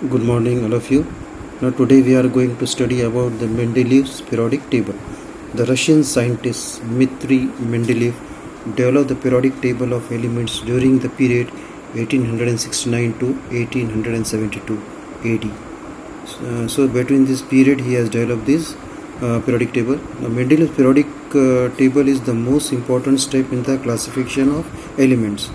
Good morning, all of you. Now, today we are going to study about the Mendeleev's periodic table. The Russian scientist Dmitry Mendeleev developed the periodic table of elements during the period 1869 to 1872 AD. So between this period, he has developed this periodic table. Now, Mendeleev's periodic table is the most important step in the classification of elements.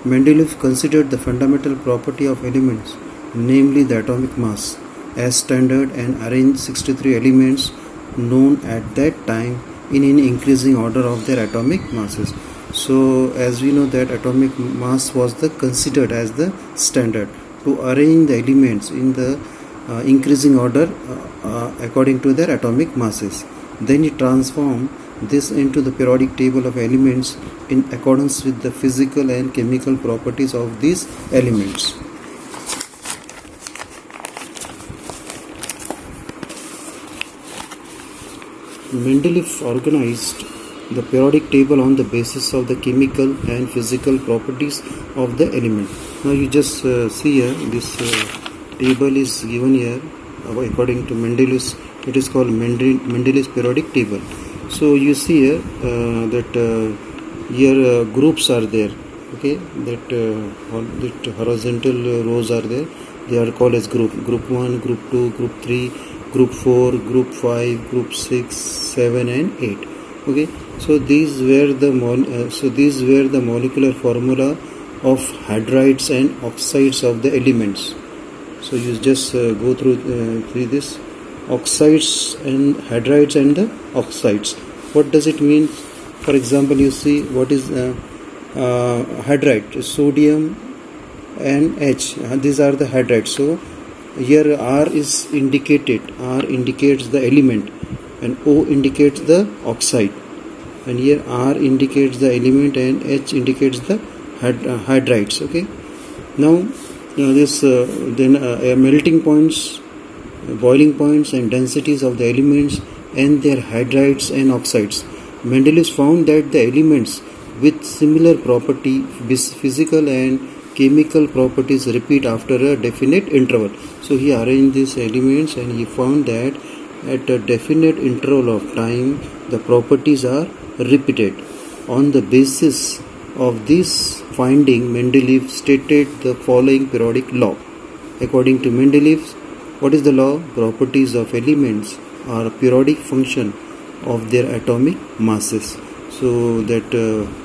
Mendeleev considered the fundamental property of elements, namely the atomic mass, as standard and arranged 63 elements known at that time in an increasing order of their atomic masses. So as we know that atomic mass was considered as the standard to arrange the elements in the increasing order according to their atomic masses. Then he transformed this into the periodic table of elements in accordance with the physical and chemical properties of these elements. Mendeleev organized the periodic table on the basis of the chemical and physical properties of the element. Now you just see here, this table is given here according to Mendeleev's. It is called Mendeleev's periodic table. So you see here that here groups are there. Okay, that horizontal rows are there. They are called as group 1, group 2, group 3, group 4, group 5, group 6, 7 and 8. Okay, so these were the molecular formula of hydrides and oxides of the elements. So you just go through this oxides and hydrides and the oxides. What does it mean? For example, you see what is hydride, sodium and H. These are the hydrides. So here R is indicated. R indicates the element and O indicates the oxide. And here R indicates the element and H indicates the hydrides. Okay. Now this melting points, boiling points and densities of the elements and their hydrides and oxides. Mendeleev found that the elements with similar property, physical and chemical properties, repeat after a definite interval. So he arranged these elements and he found that at a definite interval of time the properties are repeated. On the basis of this finding, Mendeleev stated the following periodic law. According to Mendeleev, what is the law? Properties of elements are a periodic function of their atomic masses. So that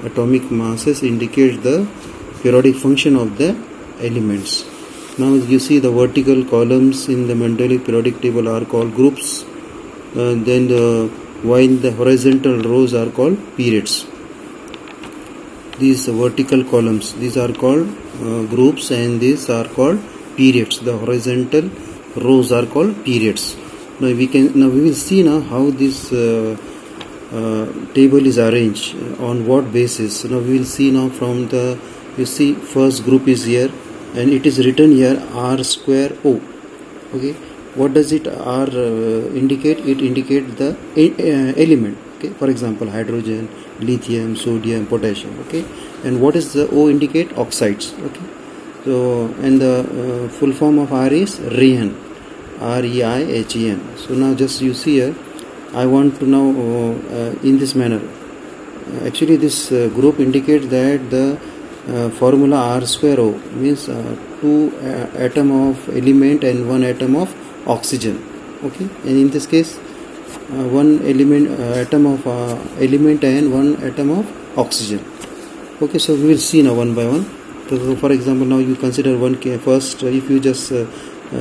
atomic masses indicate the periodic function of the elements. Now you see the vertical columns in the Mendeleev periodic table are called groups. While the horizontal rows are called periods. These vertical columns, these are called groups, and these are called periods. The horizontal rows are called periods. Now we will see now how this table is arranged, on what basis. Now we will see now from the, you see, first group is here and it is written here R square O. Okay, what does it R indicate? It indicates the element. Okay, for example, hydrogen, lithium, sodium, potassium. Okay, and what is the O indicate? Oxides. Okay, so and the full form of R is Reihen, REIHEN. So now just you see here, I want to now in this manner. Actually, this group indicates that the formula R square O means 2 atom of element and 1 atom of oxygen. Okay, and in this case 1 atom of element and 1 atom of oxygen. Okay, so we will see now one by one. So for example, now you consider first, if you just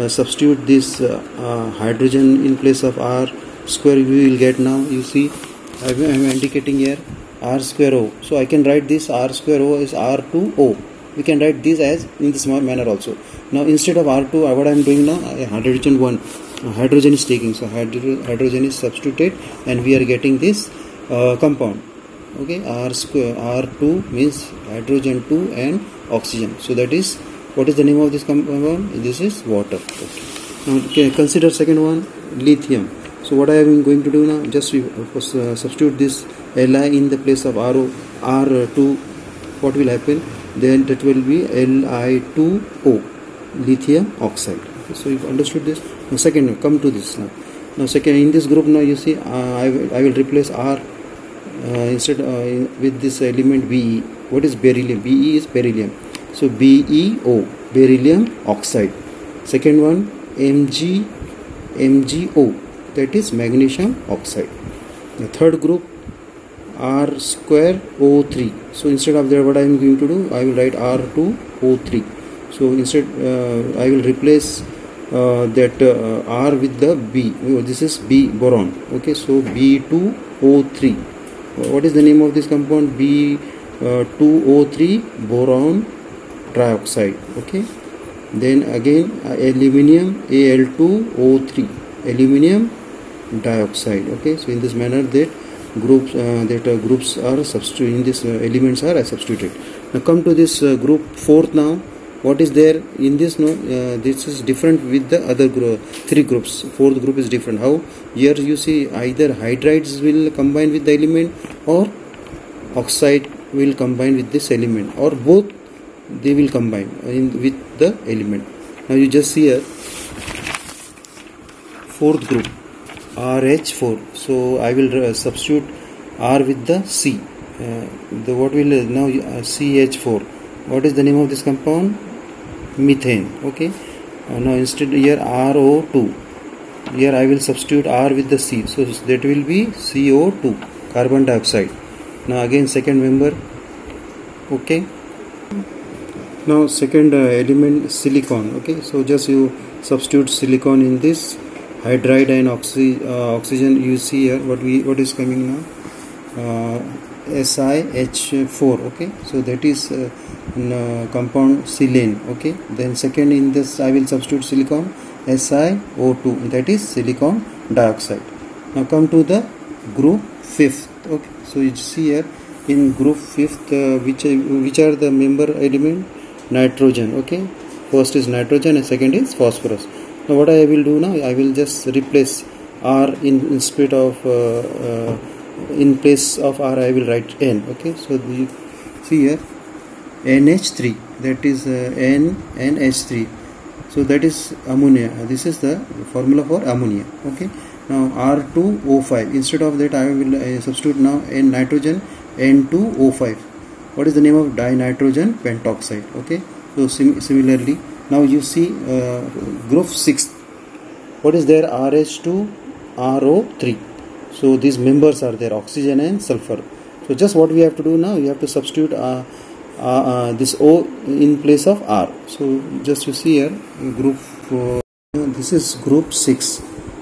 substitute this hydrogen in place of R square, we will get, now you see I am indicating here R square O. So I can write this R square O is R2O. We can write this as in this manner also. Now instead of R2, what I am doing now, hydrogen 1, hydrogen is taking. So hydrogen is substituted and we are getting this compound. Okay, R square, R2 means hydrogen 2 and oxygen. So that is, what is the name of this compound? This is water. Okay. Now consider second one, lithium. So what I am going to do now, just substitute this Li in the place of R2. What will happen? Then that will be Li2O, lithium oxide. So you've understood this. Now second, come to this now. Now second, in this group now you see I will replace R instead with this element Be. What is beryllium? Be is beryllium. So BeO, beryllium oxide. Second one MgO, that is magnesium oxide. The third group R2O3. So instead of that, what I am going to do, I will write R2O3. So instead I will replace that R with the B. This is B boron. Okay, so B2O3. What is the name of this compound? B2O3 boron trioxide. Okay, then again aluminium Al2O3, aluminium dioxide. Okay, so in this manner that groups are substituted, in this elements are substituted. Now come to this group fourth. Now what is there in this? No, this is different with the other three groups. Fourth group is different. How? Here you see either hydrides will combine with the element, or oxide will combine with this element, or both they will combine with the element. Now you just see here fourth group RH4. So I will substitute R with the C. What will now CH4. What is the name of this compound? Methane. Okay. Now instead here RO2. Here I will substitute R with the C. So that will be CO2, carbon dioxide. Now again second member. Okay. Now second element silicon. Okay. So just you substitute silicon in this hydride and oxygen. You see here what is coming now? SiH4. Okay, so that is compound silane. Okay, then second in this I will substitute silicon SiO2, that is silicon dioxide. Now come to the group fifth. Okay, so you see here in group fifth which are the member element? Nitrogen. Okay, first is nitrogen and second is phosphorus. Now what I will do now, I will just replace R in place of R I will write N. Okay, so you see here NH3, that is NH3. So that is ammonia. This is the formula for ammonia. Okay, now R2O5. Instead of that I will substitute now N nitrogen N2O5. What is the name of dinitrogen pentoxide? Okay, so similarly now you see group 6. What is there? RH2RO3. So these members are there, oxygen and sulfur. So just what we have to do now, you have to substitute this O in place of R. So just you see here group this is group 6.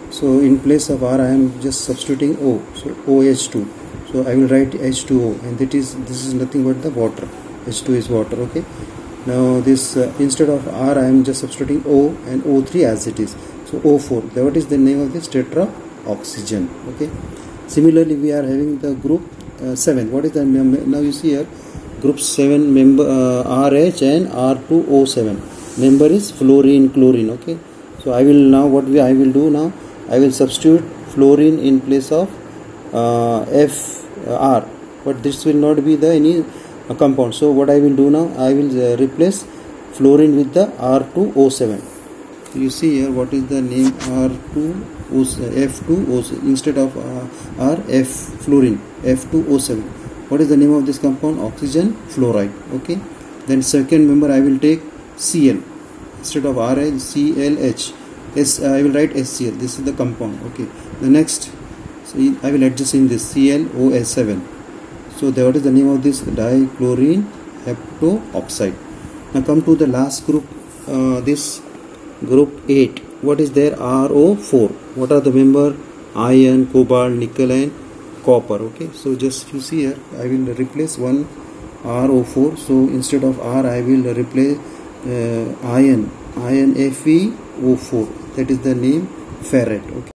So in place of R I am just substituting O. So OH2. So I will write H2O, and this is nothing but the water. H2 is water. Okay. Now this instead of R I am just substituting O and O3 as it is. So O4. What is the name of this? Tetra oxygen. Okay. Similarly we are having the group 7. What is the member? Now you see here group 7 member RH and R2O7. Member is fluorine, chlorine. Okay. So I will now I will do now, I will substitute fluorine in place of FR, but this will not be the any compound. So what I will do now, I will replace fluorine with the R2O7. You see here what is the name? F2O7 instead of RF fluorine, F2O7. What is the name of this compound? Oxygen fluoride. Okay. Then second member I will take Cl instead of Rl, ClH. I will write SCl. This is the compound. Okay. The next, so I will adjust in this ClOS7. So what is the name of this? Dichlorine heptoxide. Now come to the last group. This group 8. What is there? RO4. What are the member? Iron, cobalt, nickel and copper. Okay, so just you see here I will replace one RO4. So instead of R I will replace iron FeO4. That is the name ferrite. Okay.